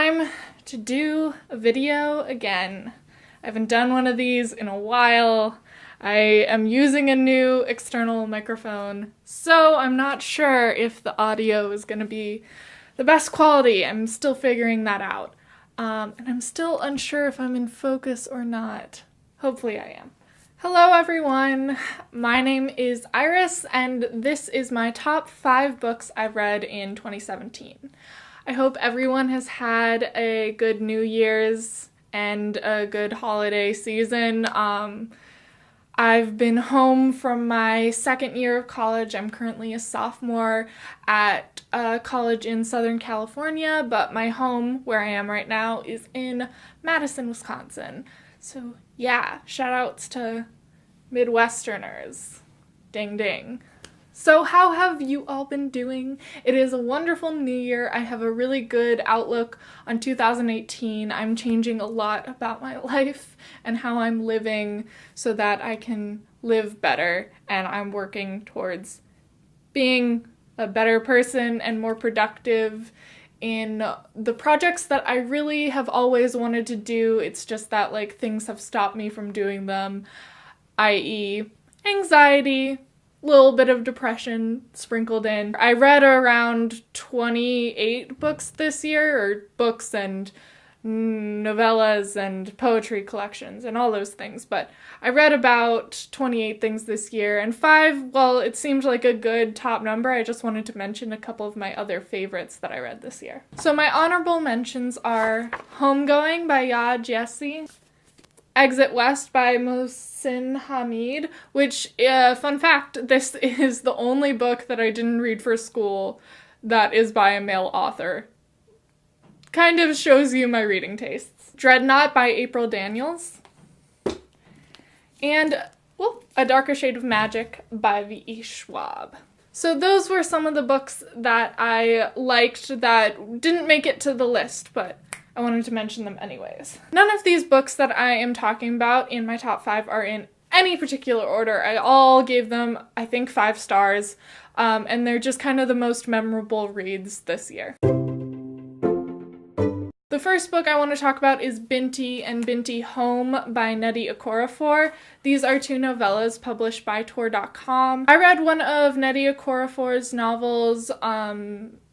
time to do a video again. I haven't done one of these in a while. I am using a new external microphone, so I'm not sure if the audio is going to be the best quality. I'm still figuring that out. And I'm still unsure if I'm in focus or not. Hopefully I am. Hello everyone, my name is Iris, and this is my top 5 books I've read in 2017. I hope everyone has had a good New Year's and a good holiday season. I've been home from my second year of college. I'm currently a sophomore at a college in Southern California, but my home, where I am right now, is in Madison, Wisconsin. So yeah, shout outs to Midwesterners. Ding ding. So how have you all been doing? It is a wonderful new year. I have a really good outlook on 2018. I'm changing a lot about my life and how I'm living so that I can live better, and I'm working towards being a better person and more productive in the projects that I really have always wanted to do. It's just that things have stopped me from doing them, i.e. anxiety, little bit of depression sprinkled in. I read around 28 books this year, or books and novellas and poetry collections and all those things, but I read about 28 things this year, and 5, well, it seemed like a good top number. I just wanted to mention a couple of my other favorites that I read this year. So my honorable mentions are Homegoing by Yaa Gyasi, Exit West by Mohsin Hamid, which, fun fact, this is the only book that I didn't read for school that is by a male author. Kind of shows you my reading tastes. Dreadnought by April Daniels, and, A Darker Shade of Magic by V.E. Schwab. So those were some of the books that I liked that didn't make it to the list, but I wanted to mention them anyways. None of these books that I am talking about in my top 5 are in any particular order. I all gave them, I think, 5 stars, and they're just kind of the most memorable reads this year. The first book I want to talk about is Binti and Binti Home by Nnedi Okorafor. These are 2 novellas published by Tor.com. I read one of Nnedi Okorafor's novels,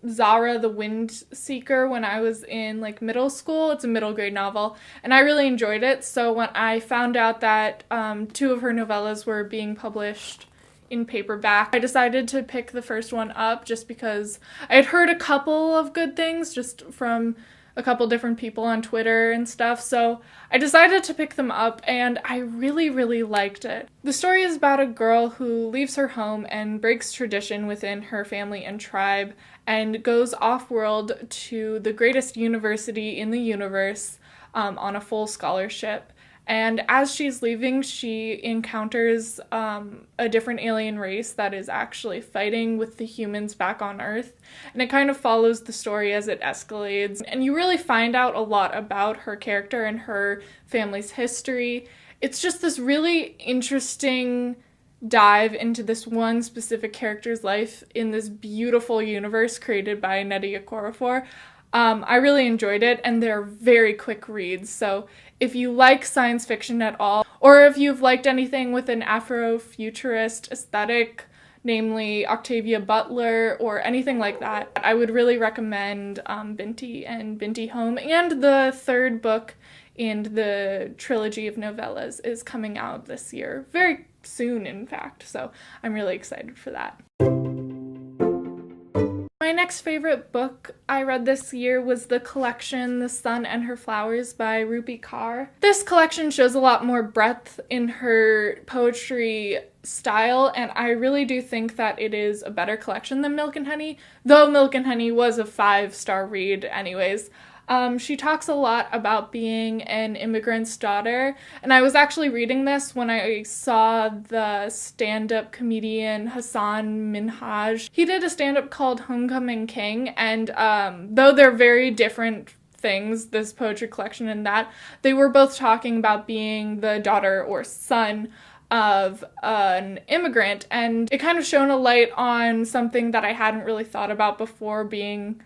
Zara the Wind Seeker, when I was in middle school. It's a middle grade novel, and I really enjoyed it. So when I found out that 2 of her novellas were being published in paperback, I decided to pick the first one up just because I had heard a couple of good things just from a couple different people on Twitter and stuff, so I decided to pick them up, and I really, really liked it. The story is about a girl who leaves her home and breaks tradition within her family and tribe and goes off-world to the greatest university in the universe on a full scholarship. And as she's leaving, she encounters a different alien race that is actually fighting with the humans back on Earth. And it kind of follows the story as it escalates. And you really find out a lot about her character and her family's history. It's just this really interesting dive into this one specific character's life in this beautiful universe created by Nnedi Okorafor. I really enjoyed it, and they're very quick reads, so if you like science fiction at all, or if you've liked anything with an Afrofuturist aesthetic, namely Octavia Butler or anything like that, I would really recommend Binti and Binti Home. And the 3rd book in the trilogy of novellas is coming out this year, very soon in fact, so I'm really excited for that. My next favorite book I read this year was the collection The Sun and Her Flowers by Rupi Kaur. This collection shows a lot more breadth in her poetry style, and I really do think that it is a better collection than Milk and Honey, though Milk and Honey was a 5-star read anyways. She talks a lot about being an immigrant's daughter, and I was actually reading this when I saw the stand-up comedian Hassan Minhaj. He did a stand-up called Homecoming King, and though they're very different things, this poetry collection and that, they were both talking about being the daughter or son of an immigrant, and it kind of shone a light on something that I hadn't really thought about before, being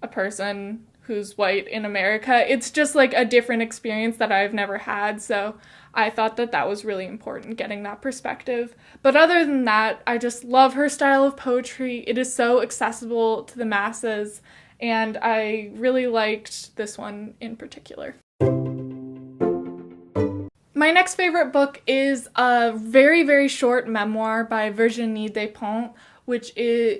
a person who's white in America. It's just like a different experience that I've never had, so I thought that that was really important, getting that perspective. But other than that, I just love her style of poetry. It is so accessible to the masses, and I really liked this one in particular. My next favorite book is a very, very short memoir by Virginie Despentes,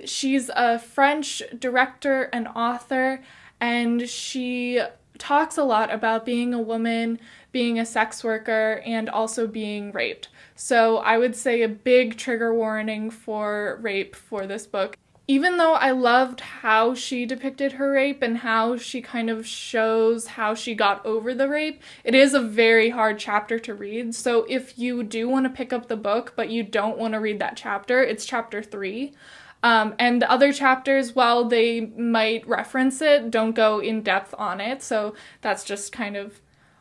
she's a French director and author, and she talks a lot about being a woman, being a sex worker, and also being raped. So I would say a big trigger warning for rape for this book. Even though I loved how she depicted her rape and how she kind of shows how she got over the rape, it is a very hard chapter to read. So if you do want to pick up the book, but you don't want to read that chapter, it's chapter 3. And the other chapters, while they might reference it, don't go in depth on it. So that's just kind of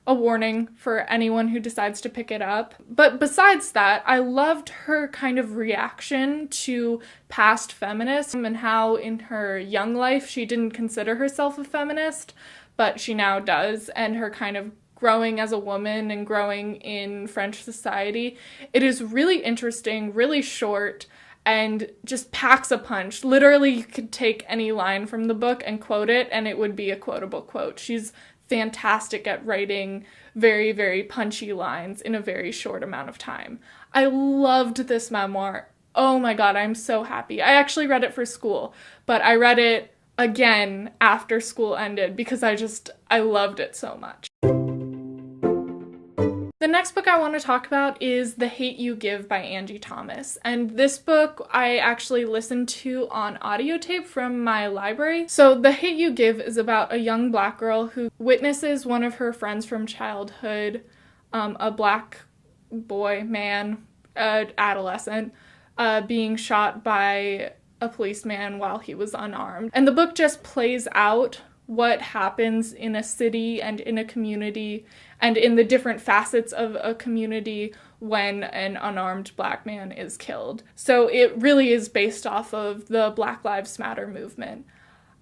a warning for anyone who decides to pick it up. But besides that, I loved her kind of reaction to past feminism and how in her young life she didn't consider herself a feminist, but she now does, and her kind of growing as a woman and growing in French society. It is really interesting, really short, and just packs a punch. Literally, you could take any line from the book and quote it, and it would be a quotable quote. She's fantastic at writing very, very punchy lines in a very short amount of time. I loved this memoir. Oh my god, I'm so happy. I actually read it for school, but I read it again after school ended because I loved it so much. The next book I want to talk about is The Hate U Give by Angie Thomas. And this book I actually listened to on audio tape from my library. So The Hate U Give is about a young black girl who witnesses one of her friends from childhood, a black boy, man, adolescent, being shot by a policeman while he was unarmed. And the book just plays out what happens in a city and in a community and in the different facets of a community when an unarmed black man is killed. So it really is based off of the Black Lives Matter movement.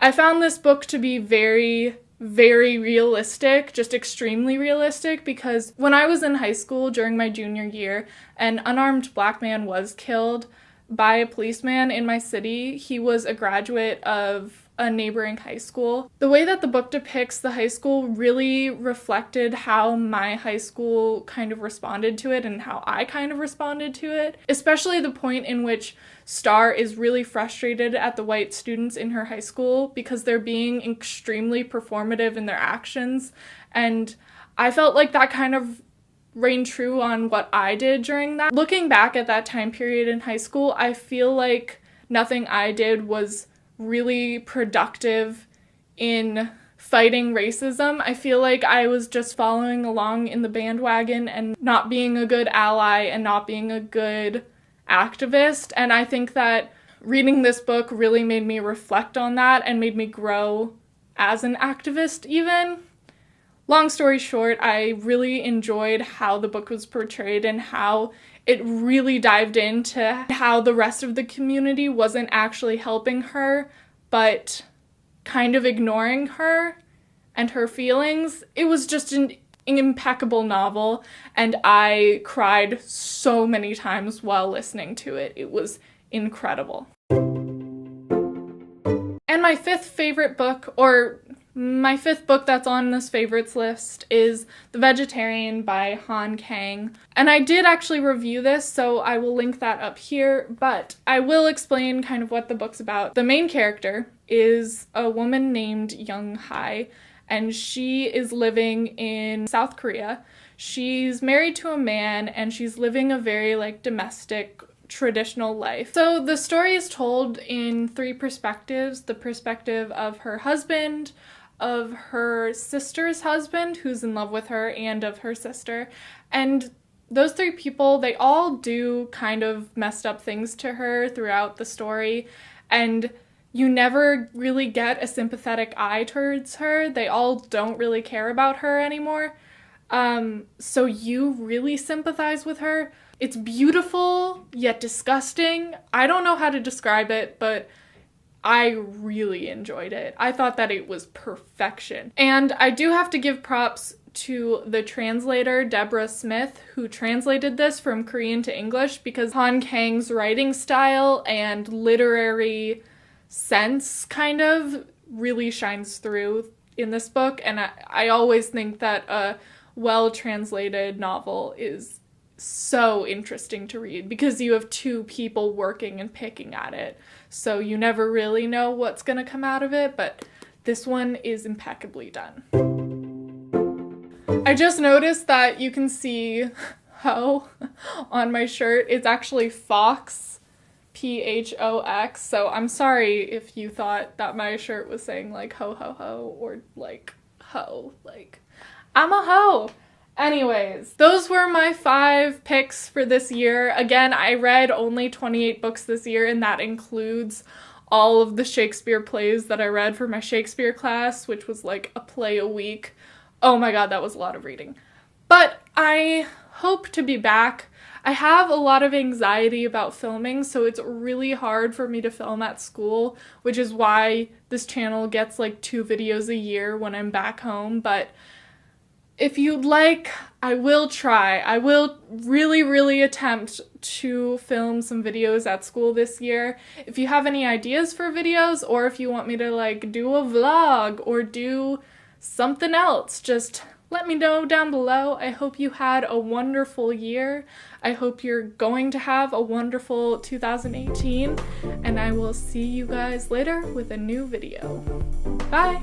I found this book to be very, very realistic, just extremely realistic, because when I was in high school during my junior year, an unarmed black man was killed by a policeman in my city. He was a graduate of a neighboring high school. The way that the book depicts the high school really reflected how my high school kind of responded to it and how I kind of responded to it, especially the point in which Star is really frustrated at the white students in her high school because they're being extremely performative in their actions, and I felt like that kind of rang true on what I did during that. Looking back at that time period in high school, I feel like nothing I did was really productive in fighting racism. I feel like I was just following along in the bandwagon and not being a good ally and not being a good activist. And I think that reading this book really made me reflect on that and made me grow as an activist even. Long story short, I really enjoyed how the book was portrayed and how it really dived into how the rest of the community wasn't actually helping her, but kind of ignoring her and her feelings. It was just an impeccable novel, and I cried so many times while listening to it. It was incredible. And my fifth book that's on this favorites list is The Vegetarian by Han Kang. And I did actually review this, so I will link that up here, but I will explain kind of what the book's about. The main character is a woman named Young Hae, and she is living in South Korea. She's married to a man, and she's living a very, domestic, traditional life. So the story is told in 3 perspectives: the perspective of her husband, of her sister's husband, who's in love with her, and of her sister. And those 3 people, they all do kind of messed up things to her throughout the story, and you never really get a sympathetic eye towards her. They all don't really care about her anymore. So you really sympathize with her. It's beautiful, yet disgusting. I don't know how to describe it, but I really enjoyed it. I thought that it was perfection. And I do have to give props to the translator, Deborah Smith, who translated this from Korean to English, because Han Kang's writing style and literary sense kind of really shines through in this book. And I always think that a well-translated novel is so interesting to read because you have two people working and picking at it. So you never really know what's going to come out of it, but this one is impeccably done. I just noticed that you can see Ho on my shirt. It's actually Fox, Phox. So I'm sorry if you thought that my shirt was saying like ho ho ho or like ho. Like, I'm a hoe. Anyways, those were my 5 picks for this year. Again, I read only 28 books this year, and that includes all of the Shakespeare plays that I read for my Shakespeare class, which was like a play a week. Oh my god, that was a lot of reading. But I hope to be back. I have a lot of anxiety about filming, so it's really hard for me to film at school, which is why this channel gets like 2 videos a year when I'm back home. But if you'd like, I will try. I will really attempt to film some videos at school this year. If you have any ideas for videos, or if you want me to like do a vlog or do something else, just let me know down below. I hope you had a wonderful year. I hope you're going to have a wonderful 2018, and I will see you guys later with a new video. Bye!